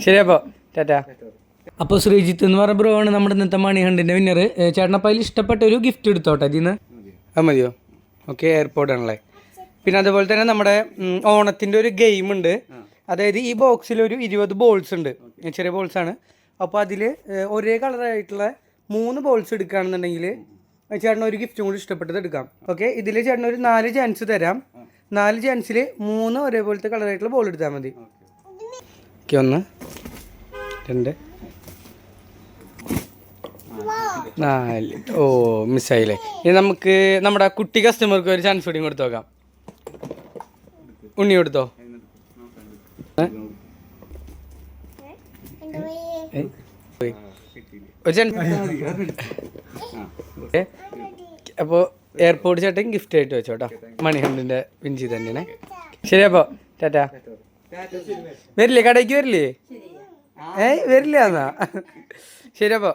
ശരി അപ്പോൾ ടാറ്റാ. അപ്പോൾ ശ്രീജിത്ത് എന്ന് പറഞ്ഞ ബ്രോ ആണ് നമ്മുടെ ഇന്നത്തെ മണി ഹണ്ടിൻ്റെ വിന്നർ. ചേട്ടനപ്പം അതിൽ ഇഷ്ടപ്പെട്ട ഒരു ഗിഫ്റ്റ് എടുത്തോട്ടെ ഇതിന്ന്. അത് മതിയോ? ഓക്കെ, എയർപോർട്ട് ആണല്ലേ. പിന്നെ അതുപോലെ തന്നെ നമ്മുടെ ഓണത്തിൻ്റെ ഒരു ഗെയിം ഉണ്ട്. അതായത് ഈ ബോക്സിൽ ഒരു 20 ബോൾസ് ഉണ്ട്, ചെറിയ ബോൾസാണ്. അപ്പോൾ അതിൽ ഒരേ കളറായിട്ടുള്ള 3 ബോൾസ് എടുക്കുകയാണെന്നുണ്ടെങ്കിൽ ചേട്ടൻ ഒരു ഗിഫ്റ്റും കൂടി ഇഷ്ടപ്പെട്ടത് എടുക്കാം. ഓക്കെ, ഇതിൽ ചേട്ടൻ ഒരു 4 ചാൻസ് തരാം. 4 ചാൻസിൽ 3 ഒരേപോലത്തെ കളറായിട്ടുള്ള ബോൾ എടുത്താൽ മതി. ഓക്കെ, 1 2 4. ഓ, മിസ്സായില്ലേ. ഇനി നമുക്ക് നമ്മുടെ കുട്ടി കസ്റ്റമർക്ക് ഒരു ചാൻസ് കൂടി കൊടുത്തു നോക്കാം. ഉണ്ണി കൊടുത്തോ. അപ്പോൾ എയർപോർട്ട് ചേട്ടൻ ഗിഫ്റ്റ് ആയിട്ട് വെച്ചോട്ടോ, മണിഹണ്ടിൻ്റെ വിൻചി തന്നെയാണ്. ശരി അപ്പോൾ ടാറ്റാ. വരില്ലേ കടയ്ക്ക്? വരില്ലേ? വരില്ല എന്നാ. ശരി അപ്പോൾ